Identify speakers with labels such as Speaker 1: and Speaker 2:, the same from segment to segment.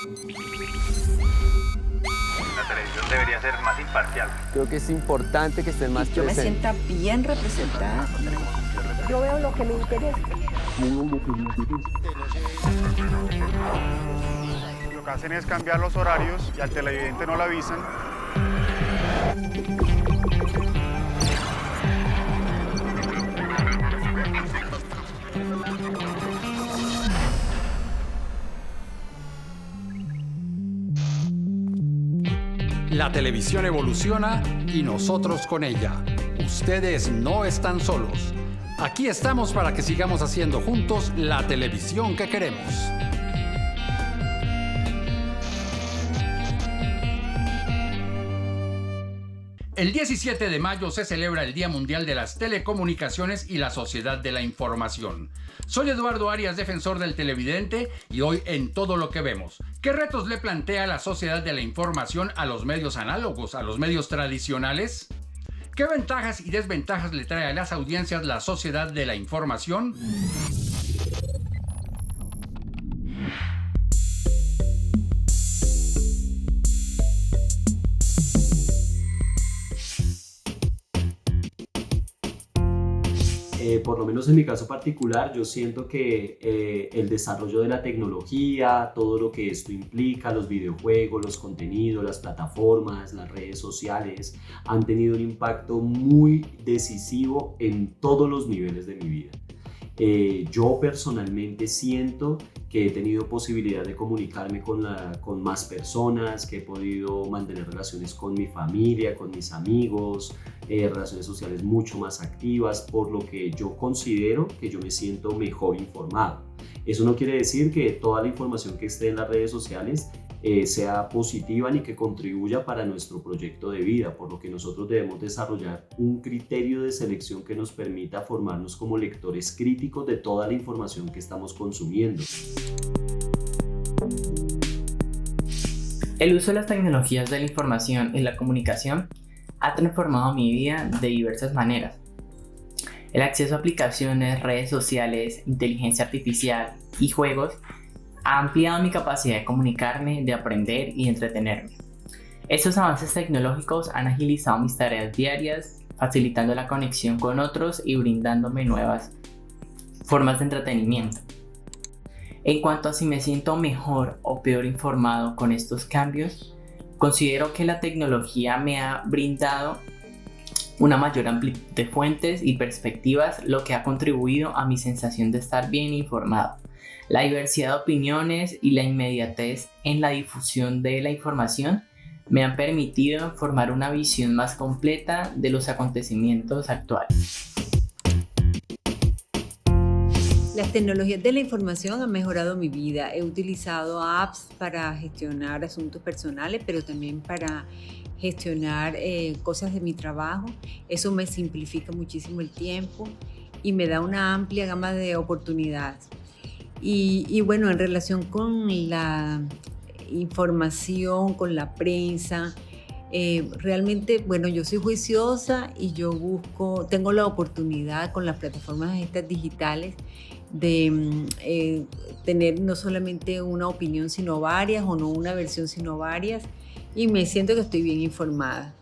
Speaker 1: La televisión debería ser más imparcial.
Speaker 2: Creo que es importante que estén más
Speaker 3: Yo me
Speaker 2: presentes.
Speaker 3: sienta bien representada.
Speaker 4: Yo veo lo que me interesa.
Speaker 5: Lo que hacen es cambiar los horarios y al televidente no lo avisan.
Speaker 6: La televisión evoluciona y nosotros con ella. Ustedes no están solos. Aquí estamos para que sigamos haciendo juntos la televisión que queremos. El 17 de mayo se celebra el Día Mundial de las Telecomunicaciones y la Sociedad de la Información. Soy Eduardo Arias, defensor del televidente, y hoy en Todo lo que vemos, ¿qué retos le plantea la sociedad de la información a los medios análogos, a los medios tradicionales? ¿Qué ventajas y desventajas le trae a las audiencias la sociedad de la información?
Speaker 7: Por lo menos en mi caso particular, yo siento que el desarrollo de la tecnología, todo lo que esto implica, los videojuegos, los contenidos, las plataformas, las redes sociales, han tenido un impacto muy decisivo en todos los niveles de mi vida. Yo personalmente siento que he tenido posibilidad de comunicarme con más personas, que he podido mantener relaciones con mi familia, con mis amigos, relaciones sociales mucho más activas, por lo que yo considero que yo me siento mejor informado. Eso no quiere decir que toda la información que esté en las redes sociales sea positiva ni que contribuya para nuestro proyecto de vida, por lo que nosotros debemos desarrollar un criterio de selección que nos permita formarnos como lectores críticos de toda la información que estamos consumiendo.
Speaker 8: El uso de las tecnologías de la información y la comunicación ha transformado mi vida de diversas maneras. El acceso a aplicaciones, redes sociales, inteligencia artificial y juegos ha ampliado mi capacidad de comunicarme, de aprender y de entretenerme. Estos avances tecnológicos han agilizado mis tareas diarias, facilitando la conexión con otros y brindándome nuevas formas de entretenimiento. En cuanto a si me siento mejor o peor informado con estos cambios, considero que la tecnología me ha brindado una mayor amplitud de fuentes y perspectivas, lo que ha contribuido a mi sensación de estar bien informado. La diversidad de opiniones y la inmediatez en la difusión de la información me han permitido formar una visión más completa de los acontecimientos actuales.
Speaker 9: Las tecnologías de la información han mejorado mi vida. He utilizado apps para gestionar asuntos personales, pero también para gestionar cosas de mi trabajo. Eso me simplifica muchísimo el tiempo y me da una amplia gama de oportunidades. Y bueno, en relación con la información, con la prensa, realmente, bueno, yo soy juiciosa y yo tengo la oportunidad con las plataformas estas digitales de tener no solamente una opinión, sino varias, o no una versión, sino varias, y me siento que estoy bien informada.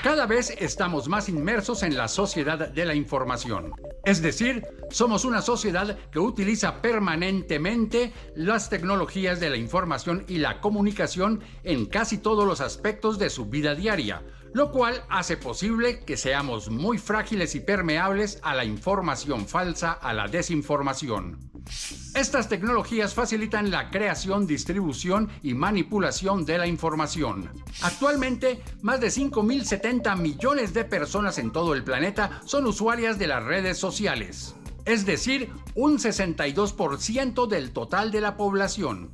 Speaker 6: Cada vez estamos más inmersos en la sociedad de la información. Es decir, somos una sociedad que utiliza permanentemente las tecnologías de la información y la comunicación en casi todos los aspectos de su vida diaria, lo cual hace posible que seamos muy frágiles y permeables a la información falsa, a la desinformación. Estas tecnologías facilitan la creación, distribución y manipulación de la información. Actualmente, más de 5.070 millones de personas en todo el planeta son usuarias de las redes sociales, es decir, un 62% del total de la población.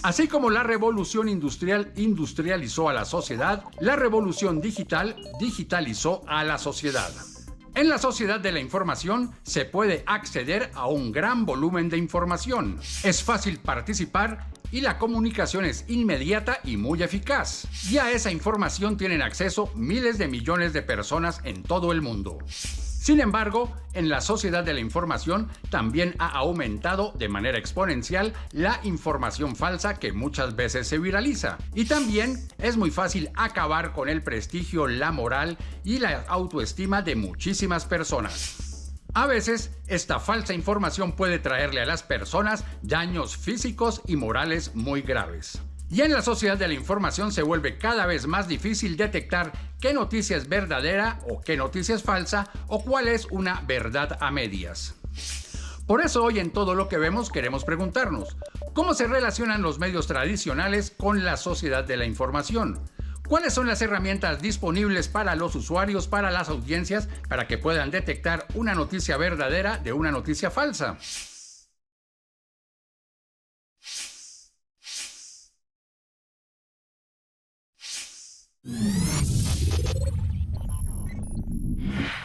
Speaker 6: Así como la revolución industrial industrializó a la sociedad, la revolución digital digitalizó a la sociedad. En la sociedad de la información se puede acceder a un gran volumen de información. Es fácil participar y la comunicación es inmediata y muy eficaz. Y a esa información tienen acceso miles de millones de personas en todo el mundo. Sin embargo, en la sociedad de la información también ha aumentado de manera exponencial la información falsa que muchas veces se viraliza. Y también es muy fácil acabar con el prestigio, la moral y la autoestima de muchísimas personas. A veces, esta falsa información puede traerle a las personas daños físicos y morales muy graves. Y en la sociedad de la información se vuelve cada vez más difícil detectar qué noticia es verdadera o qué noticia es falsa o cuál es una verdad a medias. Por eso hoy en Todo lo que vemos queremos preguntarnos, ¿cómo se relacionan los medios tradicionales con la sociedad de la información? ¿Cuáles son las herramientas disponibles para los usuarios, para las audiencias, para que puedan detectar una noticia verdadera de una noticia falsa?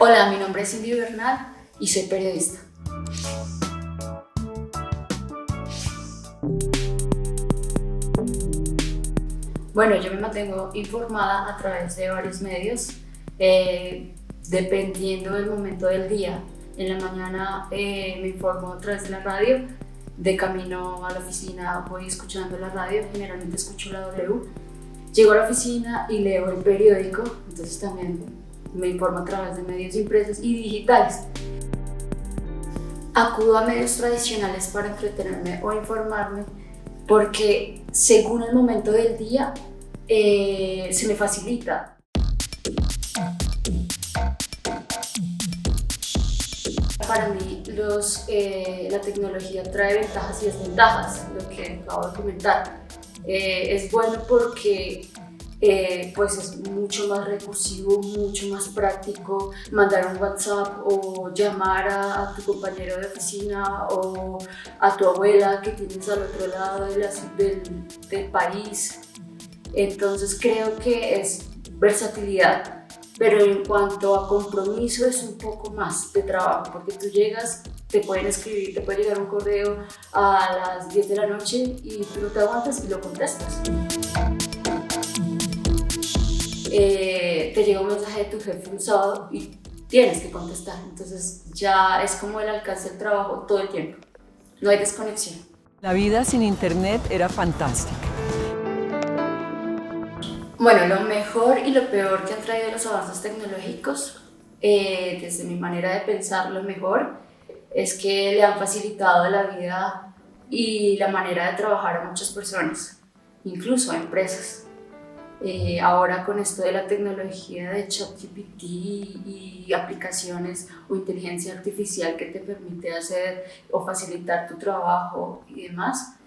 Speaker 10: Hola, mi nombre es Cindy Bernal y soy periodista. Bueno, yo me mantengo informada a través de varios medios, dependiendo del momento del día. En la mañana me informo a través de la radio, de camino a la oficina voy escuchando la radio, generalmente escucho la W. Llego a la oficina y leo el periódico, entonces también me informo a través de medios impresos y digitales. Acudo a medios tradicionales para entretenerme o informarme porque según el momento del día se me facilita. Para mí la tecnología trae ventajas y desventajas, lo que acabo de comentar. Es bueno porque pues es mucho más recursivo, mucho más práctico mandar un WhatsApp o llamar a tu compañero de oficina o a tu abuela que tienes al otro lado del país. Entonces creo que es versatilidad, pero en cuanto a compromiso es un poco más de trabajo, porque tú llegas, te pueden escribir, te puede llegar un correo a las 10 de la noche y tú no te aguantas y lo contestas. Te llega un mensaje de tu jefe un sábado y tienes que contestar, entonces ya es como el alcance del trabajo todo el tiempo, no hay desconexión.
Speaker 3: La vida sin internet era fantástica.
Speaker 10: Bueno, lo mejor y lo peor que han traído los avances tecnológicos, desde mi manera de pensar, lo mejor es que le han facilitado la vida y la manera de trabajar a muchas personas, incluso a empresas. Ahora con esto de la tecnología de ChatGPT y aplicaciones o inteligencia artificial que te permite hacer o facilitar tu trabajo y demás,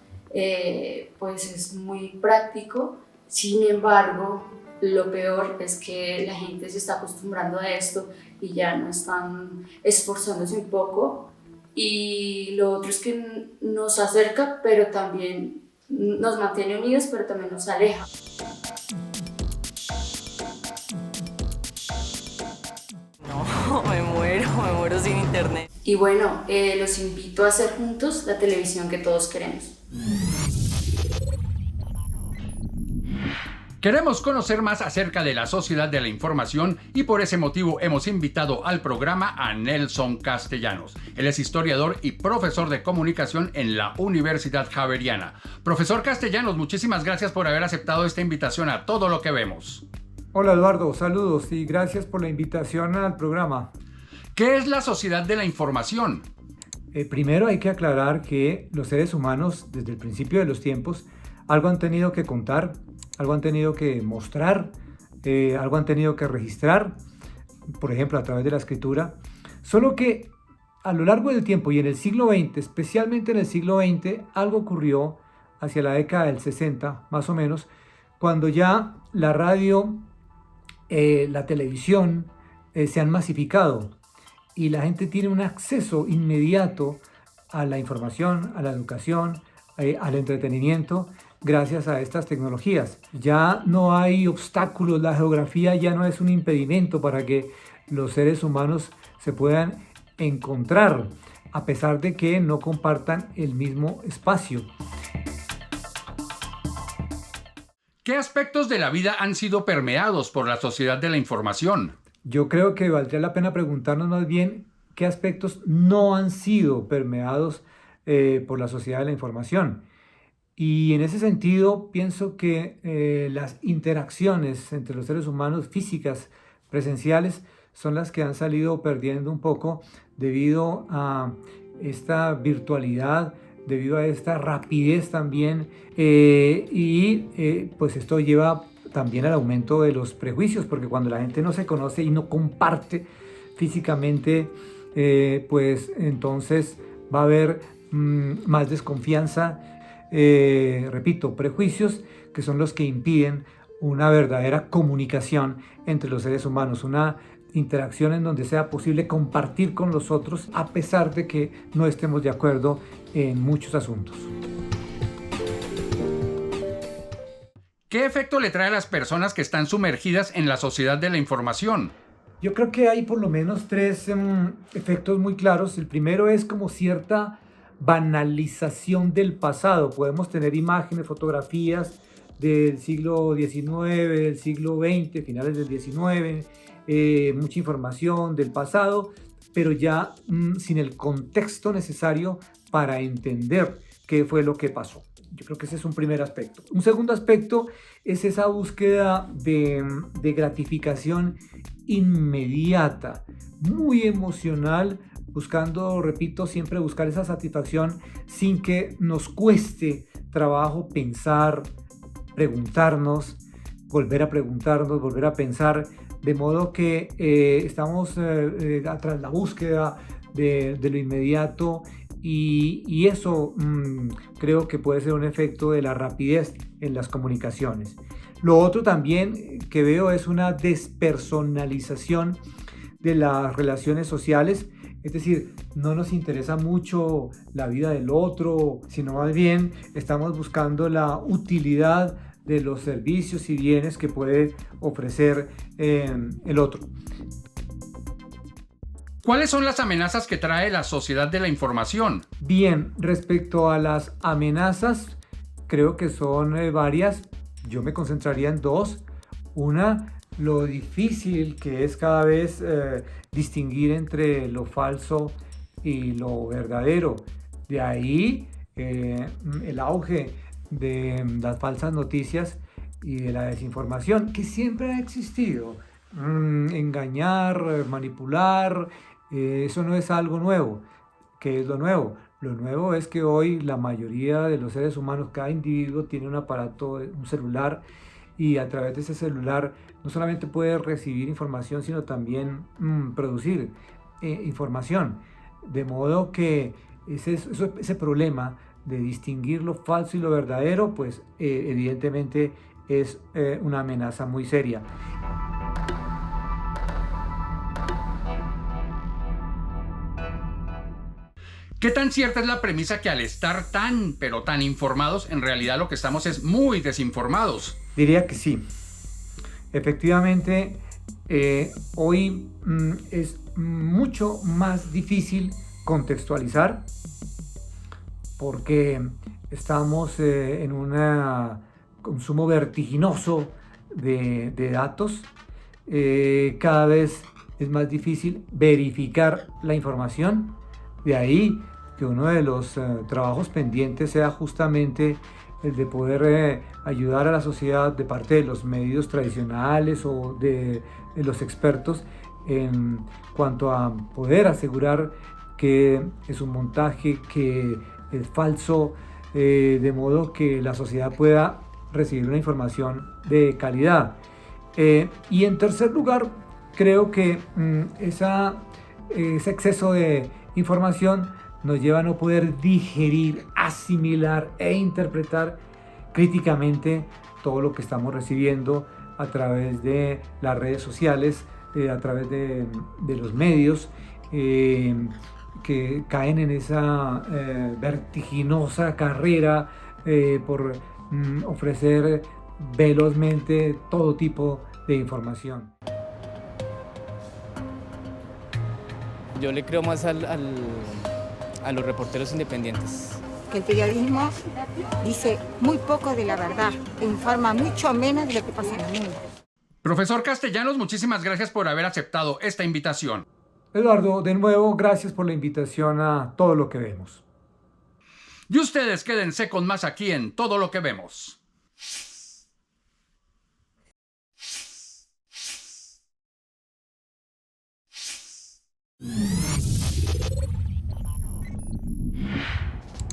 Speaker 10: pues es muy práctico. Sin embargo, lo peor es que la gente se está acostumbrando a esto y ya no están esforzándose un poco. Y lo otro es que nos acerca, pero también nos mantiene unidos, pero también nos aleja.
Speaker 3: No, me muero sin internet.
Speaker 10: Y bueno, los invito a hacer juntos la televisión que todos queremos.
Speaker 6: Queremos conocer más acerca de la sociedad de la información y por ese motivo hemos invitado al programa a Nelson Castellanos. Él es historiador y profesor de comunicación en la Universidad Javeriana. Profesor Castellanos, muchísimas gracias por haber aceptado esta invitación a Todo lo que vemos.
Speaker 11: Hola Eduardo, saludos y gracias por la invitación al programa.
Speaker 6: ¿Qué es la sociedad de la información?
Speaker 11: Primero hay que aclarar que los seres humanos desde el principio de los tiempos algo han tenido que contar, algo han tenido que mostrar, algo han tenido que registrar, por ejemplo a través de la escritura, solo que a lo largo del tiempo y en el siglo XX, especialmente en el siglo XX, algo ocurrió hacia la década del 60 más o menos, cuando ya la radio, la televisión se han masificado y la gente tiene un acceso inmediato a la información, a la educación, al entretenimiento, gracias a estas tecnologías. Ya no hay obstáculos, la geografía ya no es un impedimento para que los seres humanos se puedan encontrar, a pesar de que no compartan el mismo espacio.
Speaker 6: ¿Qué aspectos de la vida han sido permeados por la sociedad de la información?
Speaker 11: Yo creo que valdría la pena preguntarnos más bien qué aspectos no han sido permeados por la sociedad de la información. Y en ese sentido pienso que las interacciones entre los seres humanos físicas, presenciales, son las que han salido perdiendo un poco debido a esta virtualidad, debido a esta rapidez también, pues esto lleva también al aumento de los prejuicios, porque cuando la gente no se conoce y no comparte físicamente, pues entonces va a haber más desconfianza, repito, prejuicios que son los que impiden una verdadera comunicación entre los seres humanos, una interacción en donde sea posible compartir con los otros a pesar de que no estemos de acuerdo en muchos asuntos.
Speaker 6: ¿Qué efecto le trae a las personas que están sumergidas en la sociedad de la información?
Speaker 11: Yo creo que hay por lo menos tres efectos muy claros. El primero es como cierta banalización del pasado. Podemos tener imágenes, fotografías del siglo XIX, del siglo XX, finales del XIX, mucha información del pasado, pero ya sin el contexto necesario para entender qué fue lo que pasó. Yo creo que ese es un primer aspecto. Un segundo aspecto es esa búsqueda de gratificación inmediata, muy emocional, buscando, repito, siempre buscar esa satisfacción sin que nos cueste trabajo pensar, preguntarnos, volver a preguntarnos, volver a pensar, de modo que estamos tras la búsqueda de lo inmediato y eso creo que puede ser un efecto de la rapidez en las comunicaciones. Lo otro también que veo es una despersonalización de las relaciones sociales, es decir, no nos interesa mucho la vida del otro, sino más bien estamos buscando la utilidad de los servicios y bienes que puede ofrecer el otro.
Speaker 6: ¿Cuáles son las amenazas que trae la sociedad de la información?
Speaker 11: Bien, respecto a las amenazas, creo que son varias. Yo me concentraría en dos. Una, lo difícil que es cada vez distinguir entre lo falso y lo verdadero. De ahí el auge de las falsas noticias y de la desinformación, que siempre ha existido. Engañar, manipular, eso no es algo nuevo. ¿Qué es lo nuevo? Lo nuevo es que hoy la mayoría de los seres humanos, cada individuo tiene un aparato, un celular, y a través de ese celular no solamente puede recibir información, sino también producir información. De modo que ese problema de distinguir lo falso y lo verdadero, pues evidentemente es una amenaza muy seria.
Speaker 6: ¿Qué tan cierta es la premisa que al estar tan, pero tan informados, en realidad lo que estamos es muy desinformados?
Speaker 11: Diría que sí. Efectivamente, hoy es mucho más difícil contextualizar porque estamos en un consumo vertiginoso de datos. Cada vez es más difícil verificar la información. De ahí que uno de los trabajos pendientes sea justamente el de poder ayudar a la sociedad de parte de los medios tradicionales o de los expertos en cuanto a poder asegurar que es un montaje, que es falso, de modo que la sociedad pueda recibir una información de calidad. Y en tercer lugar, creo que ese exceso de información nos lleva a no poder digerir, asimilar e interpretar críticamente todo lo que estamos recibiendo a través de las redes sociales, a través de los medios que caen en esa vertiginosa carrera por ofrecer velozmente todo tipo de información.
Speaker 12: Yo le creo más a los reporteros independientes.
Speaker 4: Que el periodismo dice muy poco de la verdad, informa mucho menos de lo que pasa en el mundo.
Speaker 6: Profesor Castellanos, muchísimas gracias por haber aceptado esta invitación.
Speaker 11: Eduardo, de nuevo, gracias por la invitación a Todo lo que vemos.
Speaker 6: Y ustedes quédense con más aquí en Todo lo que vemos.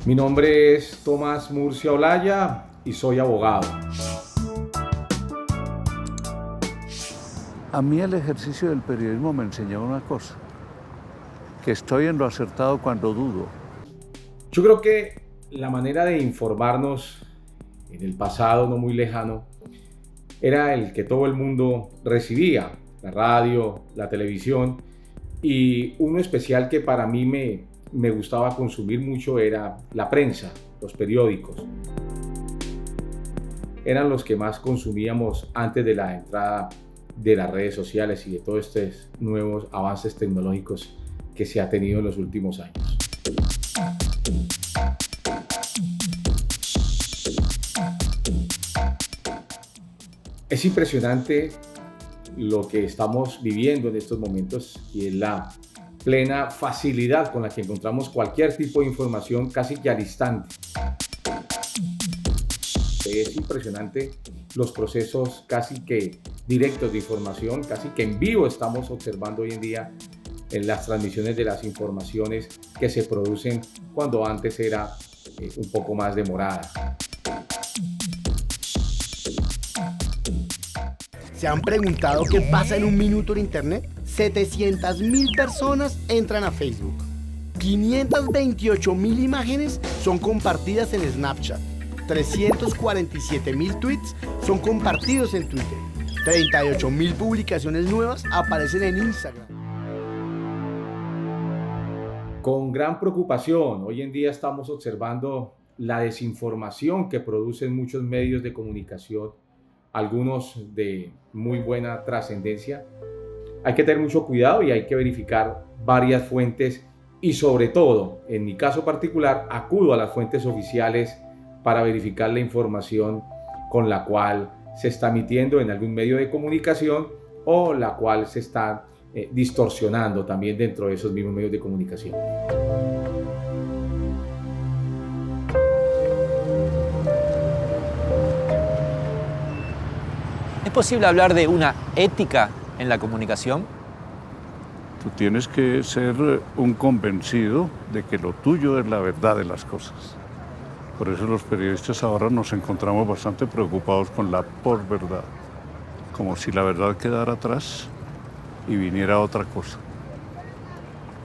Speaker 13: Mi nombre es Tomás Murcia Olaya y soy abogado.
Speaker 14: A mí el ejercicio del periodismo me enseñó una cosa, que estoy en lo acertado cuando dudo.
Speaker 13: Yo creo que la manera de informarnos en el pasado no muy lejano era el que todo el mundo recibía, la radio, la televisión, y uno especial que para mí me gustaba consumir mucho era la prensa, los periódicos. Eran los que más consumíamos antes de la entrada de las redes sociales y de todos estos nuevos avances tecnológicos que se ha tenido en los últimos años. Es impresionante lo que estamos viviendo en estos momentos y es la plena facilidad con la que encontramos cualquier tipo de información casi que al instante. Es impresionante los procesos casi que directos de información, casi que en vivo estamos observando hoy en día en las transmisiones de las informaciones que se producen cuando antes era un poco más demorada.
Speaker 15: ¿Se han preguntado qué pasa en un minuto en Internet? 700.000 personas entran a Facebook. 528.000 imágenes son compartidas en Snapchat. 347.000 tweets son compartidos en Twitter. 38.000 publicaciones nuevas aparecen en Instagram.
Speaker 13: Con gran preocupación, hoy en día estamos observando la desinformación que producen muchos medios de comunicación, algunos de muy buena trascendencia. Hay que tener mucho cuidado y hay que verificar varias fuentes y sobre todo, en mi caso particular, acudo a las fuentes oficiales para verificar la información con la cual se está emitiendo en algún medio de comunicación o la cual se está distorsionando también dentro de esos mismos medios de comunicación.
Speaker 16: ¿Es posible hablar de una ética en la comunicación?
Speaker 14: Tú tienes que ser un convencido de que lo tuyo es la verdad de las cosas. Por eso los periodistas ahora nos encontramos bastante preocupados con la posverdad, como si la verdad quedara atrás y viniera otra cosa.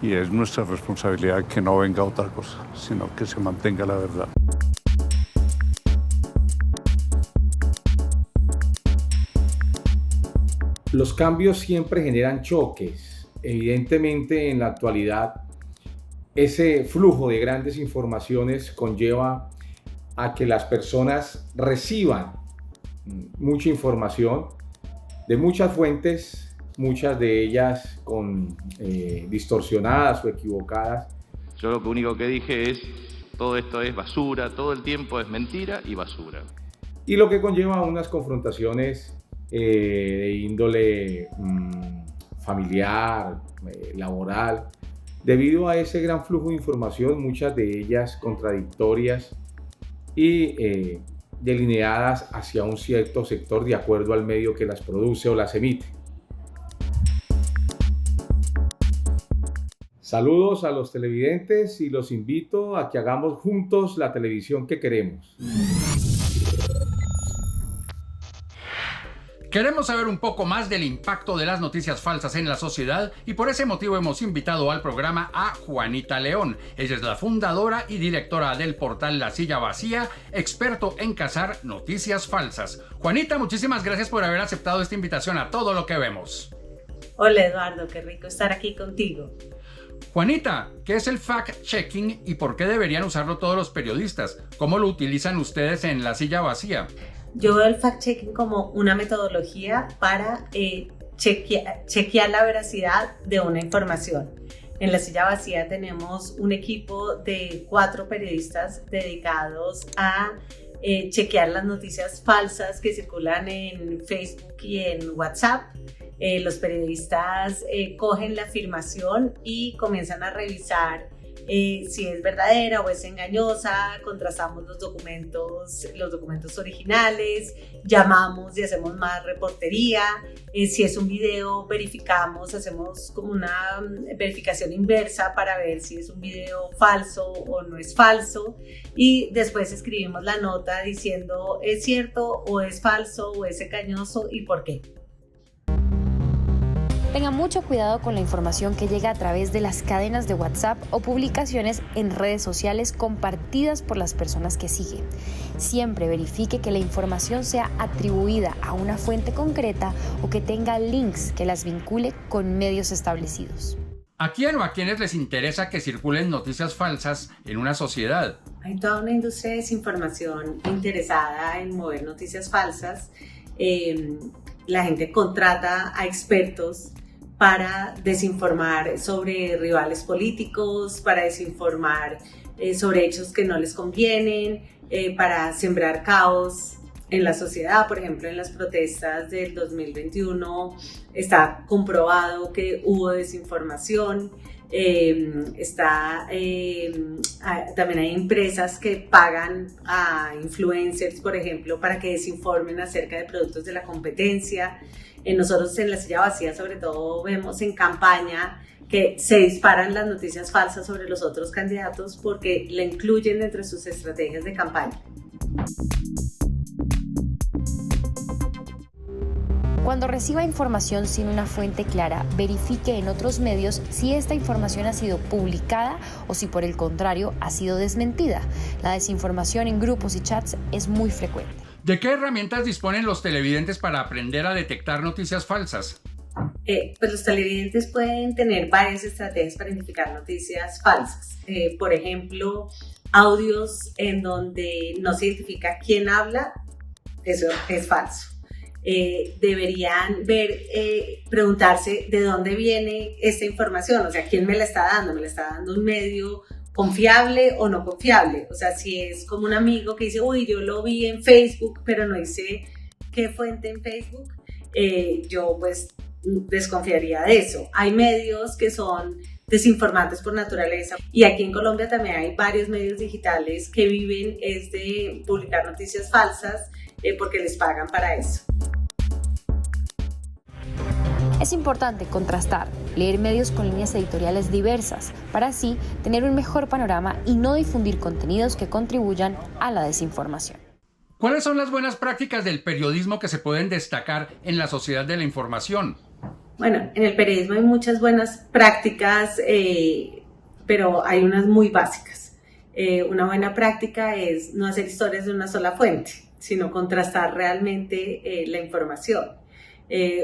Speaker 14: Y es nuestra responsabilidad que no venga otra cosa, sino que se mantenga la verdad.
Speaker 13: Los cambios siempre generan choques. Evidentemente, en la actualidad, ese flujo de grandes informaciones conlleva a que las personas reciban mucha información de muchas fuentes, muchas de ellas distorsionadas o equivocadas.
Speaker 1: Yo lo único que dije es, todo esto es basura, todo el tiempo es mentira y basura.
Speaker 13: Y lo que conlleva unas confrontaciones de índole familiar, laboral, debido a ese gran flujo de información, muchas de ellas contradictorias y delineadas hacia un cierto sector de acuerdo al medio que las produce o las emite. Saludos a los televidentes y los invito a que hagamos juntos la televisión que queremos.
Speaker 6: Queremos saber un poco más del impacto de las noticias falsas en la sociedad y por ese motivo hemos invitado al programa a Juanita León. Ella es la fundadora y directora del portal La Silla Vacía, experto en cazar noticias falsas. Juanita, muchísimas gracias por haber aceptado esta invitación a Todo lo que vemos.
Speaker 17: Hola Eduardo, qué rico estar aquí contigo.
Speaker 6: Juanita, ¿qué es el fact-checking y por qué deberían usarlo todos los periodistas? ¿Cómo lo utilizan ustedes en La Silla Vacía?
Speaker 17: Yo veo el fact-checking como una metodología para chequear la veracidad de una información. En La Silla Vacía tenemos un equipo de 4 periodistas dedicados a chequear las noticias falsas que circulan en Facebook y en WhatsApp. Los periodistas cogen la afirmación y comienzan a revisar si es verdadera o es engañosa, contrastamos los documentos originales, llamamos y hacemos más reportería, si es un video verificamos, hacemos como una verificación inversa para ver si es un video falso o no es falso, y después escribimos la nota diciendo es cierto o es falso o es engañoso y por qué.
Speaker 18: Tenga mucho cuidado con la información que llega a través de las cadenas de WhatsApp o publicaciones en redes sociales compartidas por las personas que sigue. Siempre verifique que la información sea atribuida a una fuente concreta o que tenga links que las vincule con medios establecidos.
Speaker 6: ¿A quién o a quiénes les interesa que circulen noticias falsas en una sociedad?
Speaker 17: Hay toda una industria de desinformación interesada en mover noticias falsas. La gente contrata a expertos para desinformar sobre rivales políticos, para desinformar sobre hechos que no les convienen, para sembrar caos en la sociedad. Por ejemplo, en las protestas del 2021 está comprobado que hubo desinformación. También hay empresas que pagan a influencers, por ejemplo, para que desinformen acerca de productos de la competencia. Nosotros en La Silla Vacía sobre todo vemos en campaña que se disparan las noticias falsas sobre los otros candidatos porque la incluyen entre sus estrategias de campaña.
Speaker 18: Cuando reciba información sin una fuente clara, verifique en otros medios si esta información ha sido publicada o si por el contrario ha sido desmentida. La desinformación en grupos y chats es muy frecuente.
Speaker 6: ¿De qué herramientas disponen los televidentes para aprender a detectar noticias falsas?
Speaker 17: Pues los televidentes pueden tener varias estrategias para identificar noticias falsas. Por ejemplo, audios en donde no se identifica quién habla, eso es falso. Deberían preguntarse de dónde viene esta información, o sea, ¿quién me la está dando? ¿Me la está dando un medio confiable o no confiable? O sea, si es como un amigo que dice, uy, yo lo vi en Facebook, pero no dice qué fuente en Facebook, yo pues desconfiaría de eso. Hay medios que son desinformantes por naturaleza y aquí en Colombia también hay varios medios digitales que viven de publicar noticias falsas porque les pagan para eso.
Speaker 18: Es importante contrastar, leer medios con líneas editoriales diversas, para así tener un mejor panorama y no difundir contenidos que contribuyan a la desinformación.
Speaker 6: ¿Cuáles son las buenas prácticas del periodismo que se pueden destacar en la sociedad de la información?
Speaker 17: Bueno, en el periodismo hay muchas buenas prácticas, pero hay unas muy básicas. Una buena práctica es no hacer historias de una sola fuente, sino contrastar realmente la información.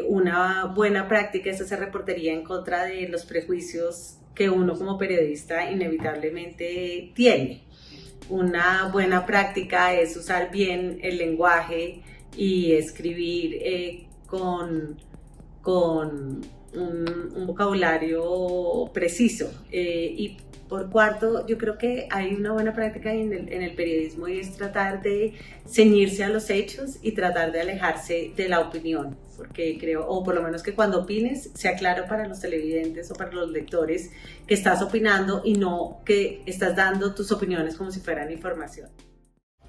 Speaker 17: Una buena práctica es hacer reportería en contra de los prejuicios que uno como periodista inevitablemente tiene. Una buena práctica es usar bien el lenguaje y escribir con un vocabulario preciso. Y por cuarto, yo creo que hay una buena práctica en el periodismo y es tratar de ceñirse a los hechos y tratar de alejarse de la opinión, porque creo, o por lo menos que cuando opines sea claro para los televidentes o para los lectores que estás opinando y no que estás dando tus opiniones como si fueran información.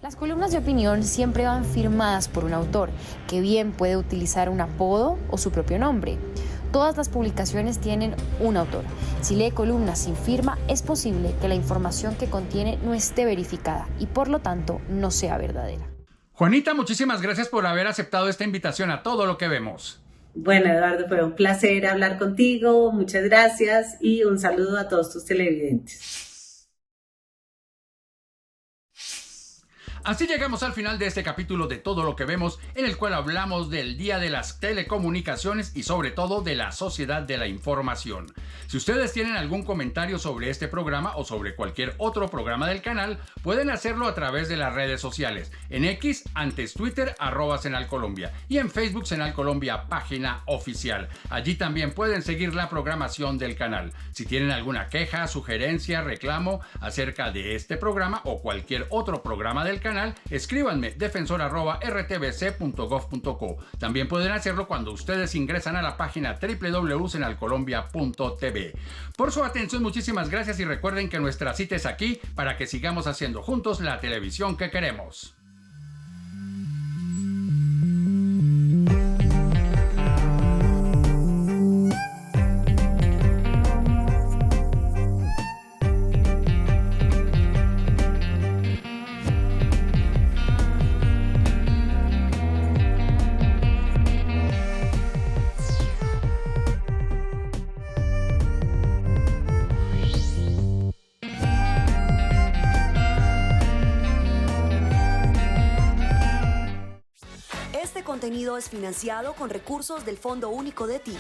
Speaker 18: Las columnas de opinión siempre van firmadas por un autor, que bien puede utilizar un apodo o su propio nombre. Todas las publicaciones tienen un autor. Si lee columnas sin firma, es posible que la información que contiene no esté verificada y por lo tanto no sea verdadera.
Speaker 6: Juanita, muchísimas gracias por haber aceptado esta invitación a Todo lo que Vemos.
Speaker 17: Bueno, Eduardo, fue un placer hablar contigo, muchas gracias y un saludo a todos tus televidentes.
Speaker 6: Así llegamos al final de este capítulo de Todo lo que Vemos, en el cual hablamos del Día de las Telecomunicaciones y sobre todo de la sociedad de la información. Si ustedes tienen algún comentario sobre este programa o sobre cualquier otro programa del canal, pueden hacerlo a través de las redes sociales. En X, antes Twitter, @SenalColombia, y en Facebook Senal Colombia, página oficial. Allí también pueden seguir la programación del canal. Si tienen alguna queja, sugerencia, reclamo acerca de este programa o cualquier otro programa del canal, canal, escríbanme defensor@rtbc.gov.co. También pueden hacerlo cuando ustedes ingresan a la página www.senalcolombia.tv. Por su atención, muchísimas gracias y recuerden que nuestra cita es aquí para que sigamos haciendo juntos la televisión que queremos.
Speaker 19: Este contenido es financiado con recursos del Fondo Único de TI.